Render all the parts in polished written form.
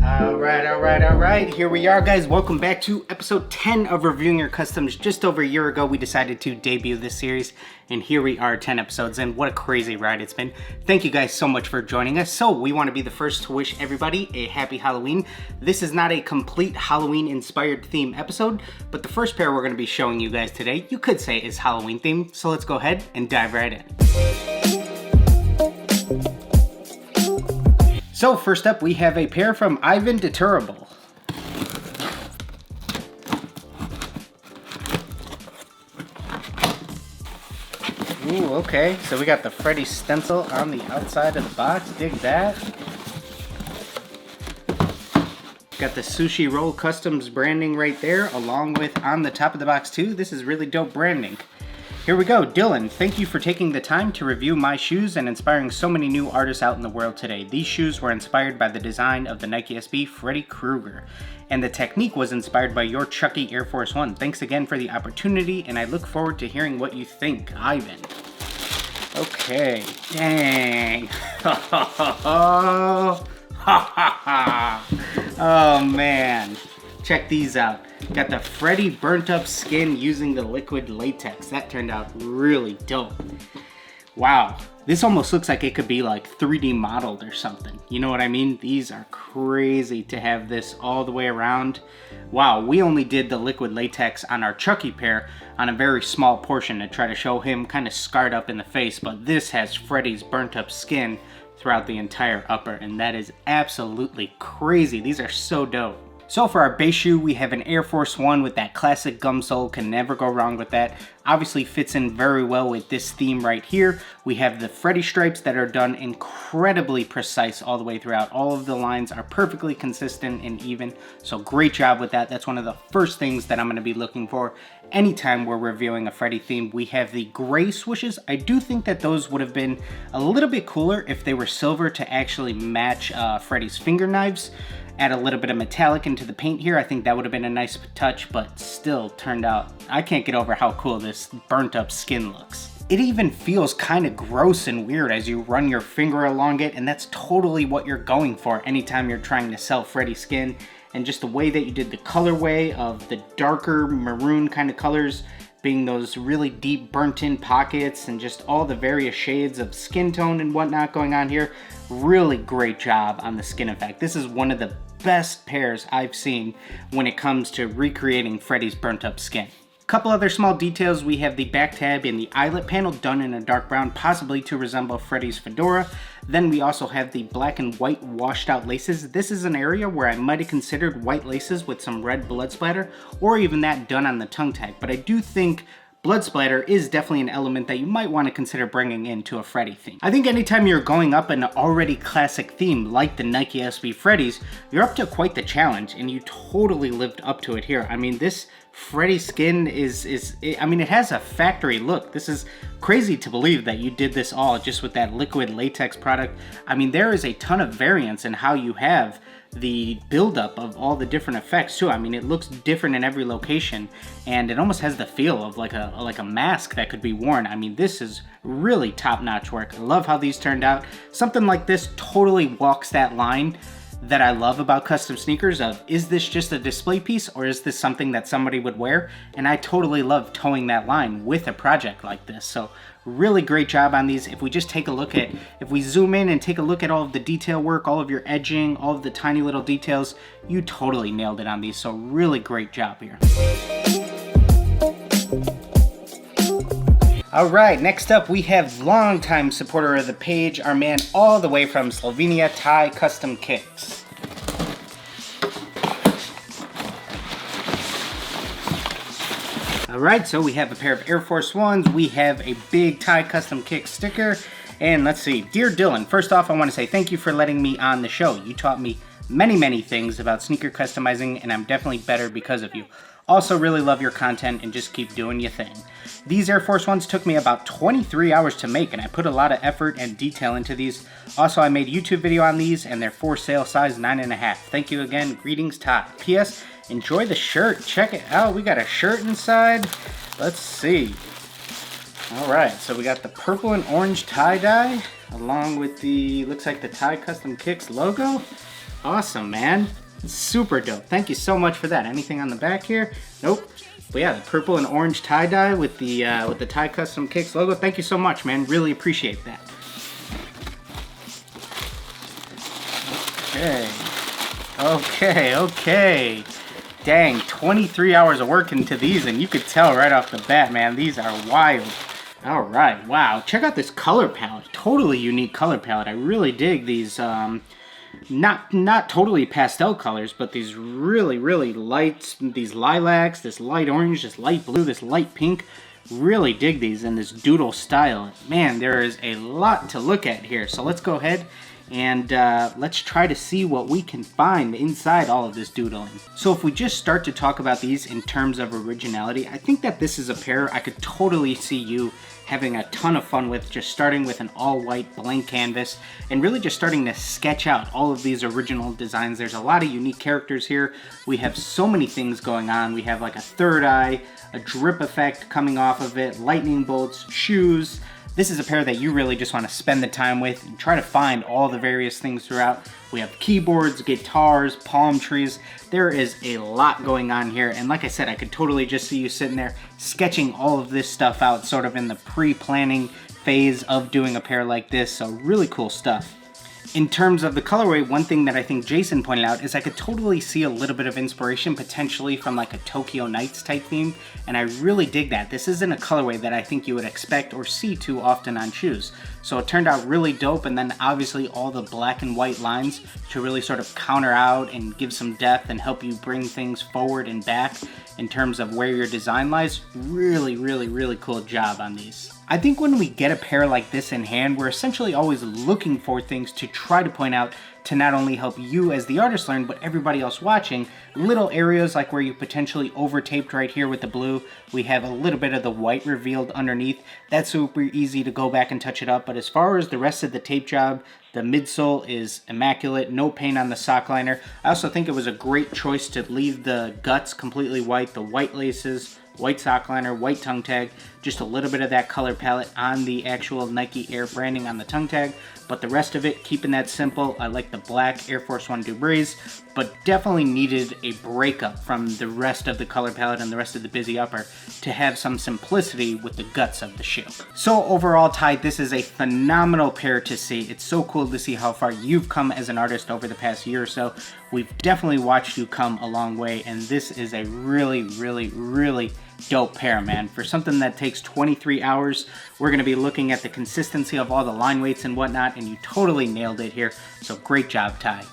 Alright, here we are, guys. Welcome back to episode 10 of Reviewing Your Customs. Just over a year ago, we decided to debut this series, and here we are, 10 episodes, and what a crazy ride it's been. Thank you guys so much for joining us. So, we want to be the first to wish everybody a happy Halloween. This is not a complete Halloween-inspired theme episode, but the first pair we're going to be showing you guys today, you could say, is Halloween-themed, so let's go ahead and dive right in. So first up, we have a pair from Ivan de Derible. Ooh, okay. So we got the Freddy Stencil on the outside of the box. Dig that. Got the Sushi Roll Customs branding right there, along with on the top of the box too. This is really dope branding. Here we go. Dylan, thank you for taking the time to review my shoes and inspiring so many new artists out in the world today. These shoes were inspired by the design of the Nike SB Freddy Krueger, and the technique was inspired by your Chucky Air Force One. Thanks again for the opportunity, and I look forward to hearing what you think, Ivan. Okay. Dang. Oh, man. Check these out. Got the Freddy burnt up skin using the liquid latex. That turned out really dope. Wow. This almost looks like it could be like 3D modeled or something. You know what I mean? These are crazy to have this all the way around. Wow, we only did the liquid latex on our Chucky pair on a very small portion to try to show him kind of scarred up in the face, but this has Freddy's burnt up skin throughout the entire upper, and that is absolutely crazy. These are so dope. So for our base shoe, we have an Air Force One with that classic gum sole. Can never go wrong with that. Obviously fits in very well with this theme right here. We have the Freddy stripes that are done incredibly precise all the way throughout. All of the lines are perfectly consistent and even. So great job with that. That's one of the first things that I'm going to be looking for anytime we're reviewing a Freddy theme. We have the gray swooshes. I do think that those would have been a little bit cooler if they were silver to actually match Freddy's finger knives. Add a little bit of metallic into the paint here. I think that would have been a nice touch, but still turned out, I can't get over how cool this burnt up skin looks. It even feels kind of gross and weird as you run your finger along it, and that's totally what you're going for anytime you're trying to sell Freddy skin. And just the way that you did the colorway of the darker maroon kind of colors being those really deep burnt in pockets and just all the various shades of skin tone and whatnot going on here. Really great job on the skin effect. This is one of the best pairs I've seen when it comes to recreating Freddy's burnt up skin. Couple other small details. We have the back tab and the eyelet panel done in a dark brown, possibly to resemble Freddy's fedora. Then we also have the black and white washed out laces. This is an area where I might have considered white laces with some red blood splatter, or even that done on the tongue tag, but I do think blood splatter is definitely an element that you might want to consider bringing into a Freddy theme. I think anytime you're going up an already classic theme like the Nike SB Freddy's, you're up to quite the challenge, and you totally lived up to it here. I mean, this Freddy skin it has a factory look. This is crazy to believe that you did this all just with that liquid latex product. I mean, there is a ton of variance in how you have the buildup of all the different effects too. I mean, it looks different in every location, and it almost has the feel of like a mask that could be worn. I mean, this is really top-notch work. I love how these turned out. Something like this totally walks that line that I love about custom sneakers of, is this just a display piece or is this something that somebody would wear? And I totally love towing that line with a project like this. So really great job on these. If we just take a look at, if we zoom in and take a look at all of the detail work, all of your edging, all of the tiny little details, you totally nailed it on these. So really great job here. Alright, next up we have longtime supporter of the page, our man all the way from Slovenia, Thai Custom Kicks. Alright, so we have a pair of Air Force Ones, we have a big Thai Custom Kicks sticker, and let's see, Dear Dylan, first off I want to say thank you for letting me on the show. You taught me many things about sneaker customizing, and I'm definitely better because of you. Also really love your content and just keep doing your thing. These Air Force Ones took me about 23 hours to make, and I put a lot of effort and detail into these. Also, I made a YouTube video on these, and they're for sale, size 9.5. Thank you again. Greetings, Todd. P.S. Enjoy the shirt. Check it out. We got a shirt inside. Let's see. Alright, so we got the purple and orange tie-dye, along with the, looks like the Thai Custom Kicks logo. Awesome, man. Super dope. Thank you so much for that. Anything on the back here? Nope. But yeah, the purple and orange tie-dye with the Ty Custom Kicks logo. Thank you so much, man. Really appreciate that. Okay. Dang, 23 hours of work into these, and you could tell right off the bat, man, these are wild. All right, wow. Check out this color palette. Totally unique color palette. I really dig these, not totally pastel colors, but these really light, these lilacs, this light orange, this light blue, this light pink. Really dig these in this doodle style. Man, there is a lot to look at here. So let's go ahead and let's try to see what we can find inside all of this doodling. So if we just start to talk about these in terms of originality, I think that this is a pair I could totally see you having a ton of fun with, just starting with an all-white blank canvas and really just starting to sketch out all of these original designs. There's a lot of unique characters here. We have so many things going on. We have like a third eye, a drip effect coming off of it, lightning bolts, shoes. This is a pair that you really just want to spend the time with and try to find all the various things throughout. We have keyboards, guitars, palm trees. There is a lot going on here, and like I said, I could totally just see you sitting there sketching all of this stuff out sort of in the pre-planning phase of doing a pair like this, so really cool stuff. In terms of the colorway, one thing that I think Jason pointed out is I could totally see a little bit of inspiration potentially from like a Tokyo Nights type theme, and I really dig that. This isn't a colorway that I think you would expect or see too often on shoes. So it turned out really dope, and then obviously all the black and white lines to really sort of counter out and give some depth and help you bring things forward and back in terms of where your design lies. Really cool job on these. I think when we get a pair like this in hand, we're essentially always looking for things to try to point out to not only help you as the artist learn, but everybody else watching. Little areas like where you potentially over-taped right here with the blue. We have a little bit of the white revealed underneath. That's super easy to go back and touch it up. But as far as the rest of the tape job, the midsole is immaculate, no paint on the sock liner. I also think it was a great choice to leave the guts completely white, the white laces, white sock liner, white tongue tag, just a little bit of that color palette on the actual Nike Air branding on the tongue tag, but the rest of it, keeping that simple. I like the black Air Force One Dubrees, but definitely needed a breakup from the rest of the color palette and the rest of the busy upper to have some simplicity with the guts of the shoe. So overall, Ty, this is a phenomenal pair to see. It's so cool to see how far you've come as an artist over the past year or so. We've definitely watched you come a long way, and this is a really dope pair, man. For something that takes 23 hours, we're going to be looking at the consistency of all the line weights and whatnot, and you totally nailed it here. So great job, Ty.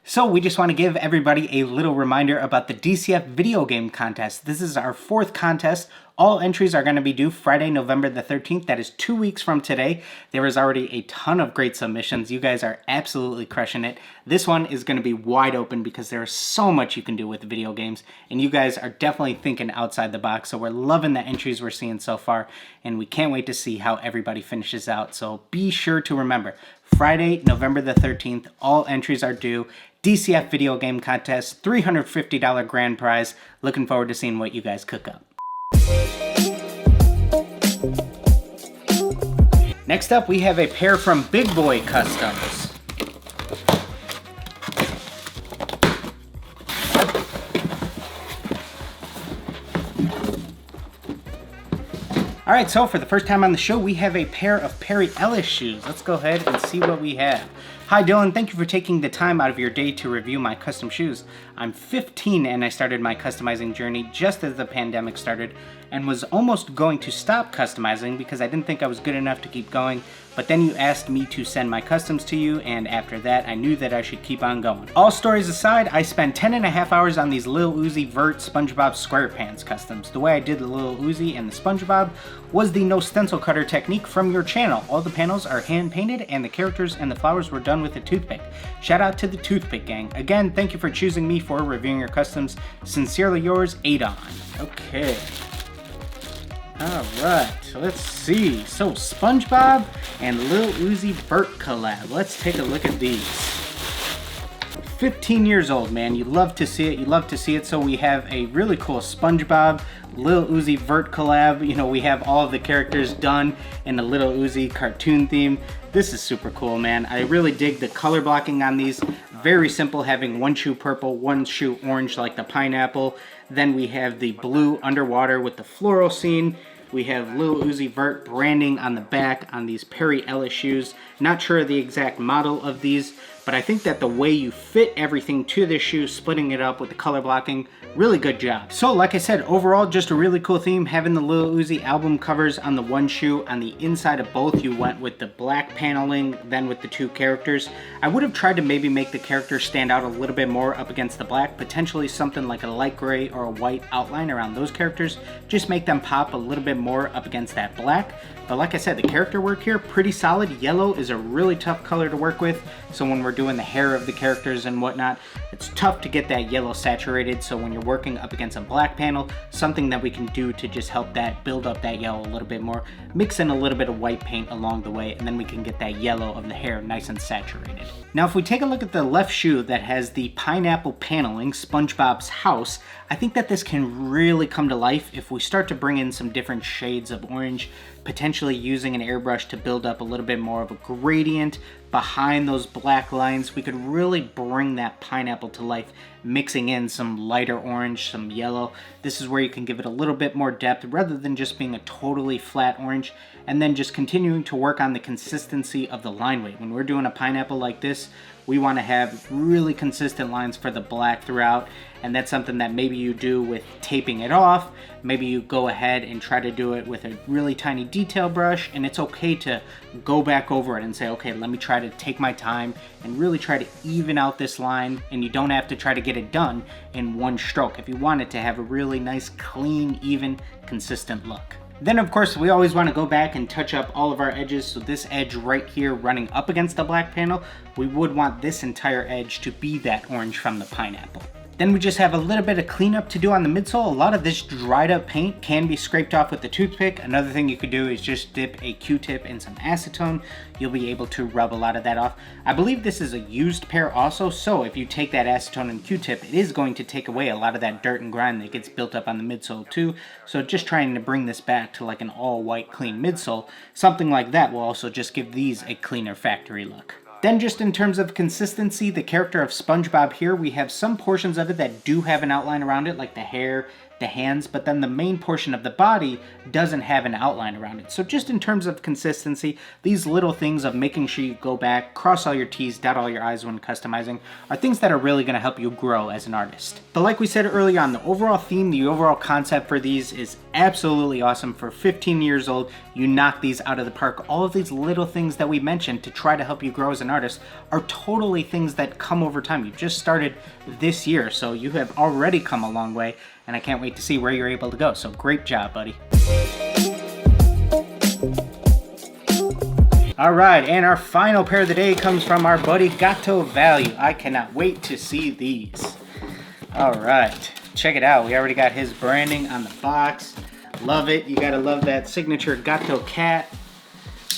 So we just want to give everybody a little reminder about the DCF video game contest. This is our 4th contest. All entries are going to be due Friday, November the 13th. That is 2 weeks from today. There is already a ton of great submissions. You guys are absolutely crushing it. This one is going to be wide open because there is so much you can do with video games, and you guys are definitely thinking outside the box. So we're loving the entries we're seeing so far, and we can't wait to see how everybody finishes out. So be sure to remember, Friday, November the 13th, all entries are due. DCF video game contest, $350 grand prize. Looking forward to seeing what you guys cook up. Next up, we have a pair from Big Boy Customs. Alright, so for the first time on the show, we have a pair of Perry Ellis shoes. Let's go ahead and see what we have. Hi Dylan, thank you for taking the time out of your day to review my custom shoes. I'm 15 and I started my customizing journey just as the pandemic started and was almost going to stop customizing because I didn't think I was good enough to keep going, but then you asked me to send my customs to you, and after that I knew that I should keep on going. All stories aside, I spent 10.5 hours on these Lil Uzi Vert SpongeBob SquarePants customs. The way I did the Lil Uzi and the SpongeBob was the no stencil cutter technique from your channel. All the panels are hand painted and the characters and the flowers were done with a toothpick. Shout out to the Toothpick Gang. Again, thank you for choosing me for reviewing your customs. Sincerely yours, Adon. Okay. Alright, let's see. So, SpongeBob and Lil Uzi Vert collab. Let's take a look at these. 15 years old, man. You love to see it. You love to see it. So we have a really cool SpongeBob, Lil Uzi Vert collab. You know, we have all of the characters done in a Lil Uzi cartoon theme. This is super cool, man. I really dig the color blocking on these. Very simple, having one shoe purple, one shoe orange like the pineapple. Then we have the blue underwater with the floral scene. We have Lil Uzi Vert branding on the back on these Perry Ellis shoes. Not sure of the exact model of these, but I think that the way you fit everything to this shoe, splitting it up with the color blocking, really good job. So like I said, overall just a really cool theme. Having the Lil Uzi album covers on the one shoe. On the inside of both, you went with the black paneling, then with the two characters. I would have tried to maybe make the characters stand out a little bit more up against the black, potentially something like a light gray or a white outline around those characters. Just make them pop a little bit more up against that black. But like I said, the character work here, pretty solid. Yellow is a really tough color to work with. So when we're doing the hair of the characters and whatnot, it's tough to get that yellow saturated. So when you're working up against a black panel, something that we can do to just help that build up that yellow a little bit more, mix in a little bit of white paint along the way, and then we can get that yellow of the hair nice and saturated. Now, if we take a look at the left shoe that has the pineapple paneling, SpongeBob's house, I think that this can really come to life if we start to bring in some different shades of orange, potentially using an airbrush to build up a little bit more of a gradient behind those black lines. We could really bring that pineapple to life, mixing in some lighter orange, some yellow. This is where you can give it a little bit more depth rather than just being a totally flat orange, and then just continuing to work on the consistency of the line weight. When we're doing a pineapple like this, we want to have really consistent lines for the black throughout, and that's something that maybe you do with taping it off. Maybe you go ahead and try to do it with a really tiny detail brush, and it's okay to go back over it and say, okay, let me try to take my time and really try to even out this line, and you don't have to try to get it done in one stroke if you want it to have a really nice, clean, even, consistent look. Then of course we always want to go back and touch up all of our edges. So this edge right here running up against the black panel, we would want this entire edge to be that orange from the pineapple. Then we just have a little bit of cleanup to do on the midsole. A lot of this dried up paint can be scraped off with the toothpick. Another thing you could do is just dip a Q-tip in some acetone. You'll be able to rub a lot of that off. I believe this is a used pair also, so if you take that acetone and Q-tip, it is going to take away a lot of that dirt and grime that gets built up on the midsole too. So just trying to bring this back to like an all white clean midsole, something like that will also just give these a cleaner factory look. Then just in terms of consistency, the character of SpongeBob here, we have some portions of it that do have an outline around it, like the hair, the hands, but then the main portion of the body doesn't have an outline around it. So just in terms of consistency, these little things of making sure you go back, cross all your T's, dot all your I's when customizing are things that are really going to help you grow as an artist. But like we said earlier on, the overall theme, the overall concept for these is absolutely awesome. For 15 years old, you knock these out of the park. All of these little things that we mentioned to try to help you grow as an artist are totally things that come over time. You've just started this year, so you have already come a long way, and I can't wait to see where you're able to go. So great job, buddy. All right, and our final pair of the day comes from our buddy Gato Value. I cannot wait to see these. All right, check it out. We already got his branding on the box. Love it. You gotta love that signature Gato cat.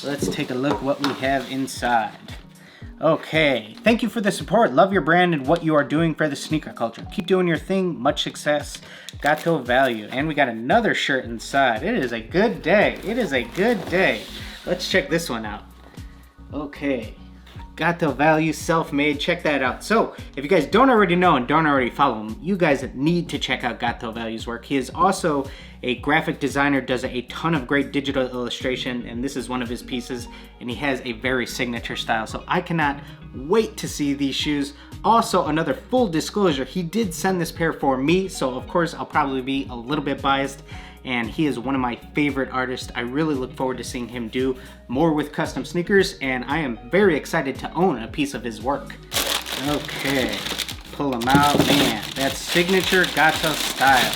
Let's take a look what we have inside. Okay, thank you for the support. Love your brand and what you are doing for the sneaker culture. Keep doing your thing. Much success. Gato Value. And we got another shirt inside. It is a good day. It is a good day. Let's check this one out. Okay. Gato Value, self-made. Check that out. So, if you guys don't already know and don't already follow him, you guys need to check out Gato Value's work. He is also a graphic designer, does a ton of great digital illustration, and this is one of his pieces, and he has a very signature style. So I cannot wait to see these shoes. Also, another full disclosure, he did send this pair for me, so of course I'll probably be a little bit biased, and he is one of my favorite artists. I really look forward to seeing him do more with custom sneakers, and I am very excited to own a piece of his work. Okay, pull him out. Man, that signature Gato style.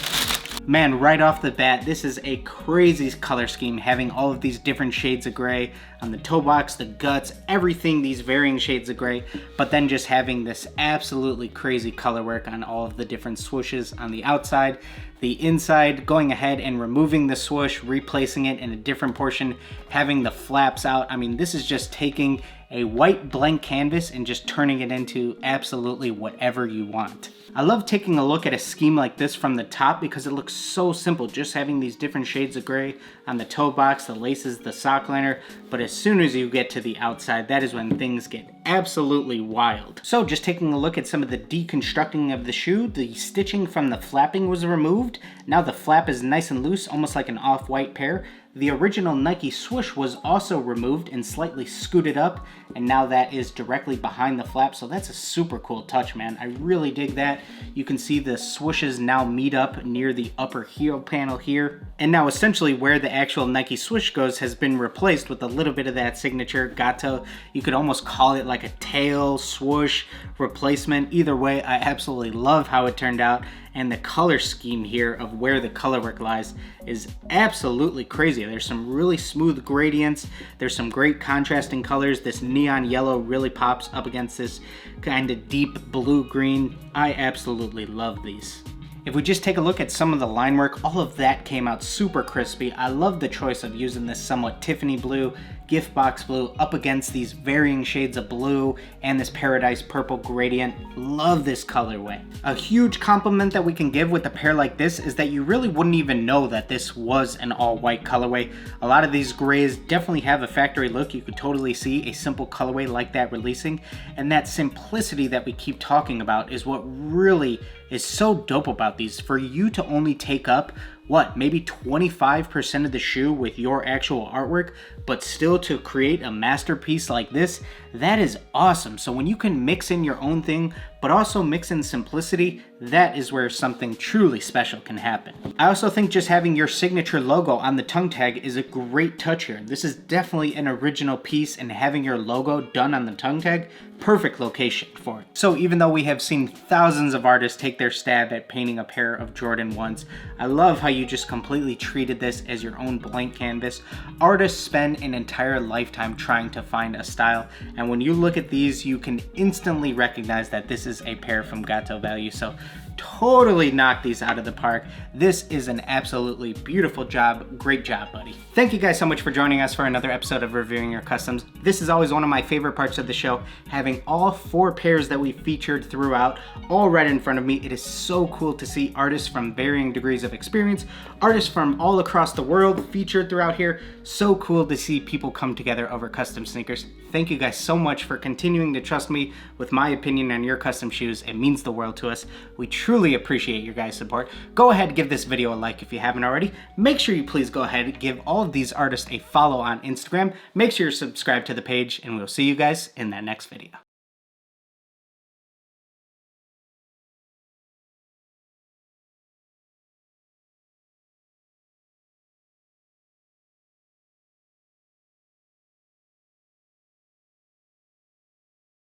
Man, right off the bat, this is a crazy color scheme, having all of these different shades of gray on the toe box, the guts, everything, these varying shades of gray, but then just having this absolutely crazy color work on all of the different swooshes on the outside. the inside, going ahead and removing the swoosh, replacing it in a different portion, having the flaps out. I mean, this is just taking a white blank canvas and just turning it into absolutely whatever you want. I love taking a look at a scheme like this from the top because it looks so simple, just having these different shades of gray on the toe box, the laces, the sock liner, but as soon as you get to the outside, that is when things get absolutely wild. So just taking a look at some of the deconstructing of the shoe, the stitching from the flapping was removed. Now the flap is nice and loose, almost like an off-white pair. The original Nike swoosh was also removed and slightly scooted up, and now that is directly behind the flap, so that's a super cool touch, man. I really dig that. You can see the swooshes now meet up near the upper heel panel here. And now essentially where the actual Nike swoosh goes has been replaced with a little bit of that signature gato. You could almost call it like a tail swoosh replacement. Either way, I absolutely love how it turned out. And the color scheme here of where the color work lies is absolutely crazy. There's some really smooth gradients. There's some great contrasting colors. This neon yellow really pops up against this kind of deep blue-green. I absolutely love these. If we just take a look at some of the line work, all of that came out super crispy. I love the choice of using this somewhat Tiffany blue, gift box blue up against these varying shades of blue and this paradise purple gradient. Love this colorway. A huge compliment that we can give with a pair like this is that you really wouldn't even know that this was an all white colorway. A lot of these grays definitely have a factory look. You could totally see a simple colorway like that releasing, and that simplicity that we keep talking about is what really is so dope about these. For you to only take up what, maybe 25% of the shoe with your actual artwork, but still to create a masterpiece like this, that is awesome. So when you can mix in your own thing, but also mix in simplicity, that is where something truly special can happen. I also think just having your signature logo on the tongue tag is a great touch here. This is definitely an original piece, and having your logo done on the tongue tag, perfect location for it. So even though we have seen thousands of artists take their stab at painting a pair of Jordan 1s, I love how you just completely treated this as your own blank canvas. Artists spend an entire lifetime trying to find a style, and when you look at these, you can instantly recognize that this is a pair from Gato Value. So totally knocked these out of the park. This is an absolutely beautiful job. Great job, buddy. Thank you guys so much for joining us for another episode of Reviewing Your Customs. This is always one of my favorite parts of the show, having all 4 pairs that we featured throughout all right in front of me. It is so cool to see artists from varying degrees of experience, artists from all across the world featured throughout here. So cool to see people come together over custom sneakers. Thank you guys so much for continuing to trust me with my opinion on your custom shoes. It means the world to us. We truly appreciate your guys' support. Go ahead and give this video a like if you haven't already. Make sure you please go ahead and give all of these artists a follow on Instagram. Make sure you're subscribed to the page, and we'll see you guys in that next video.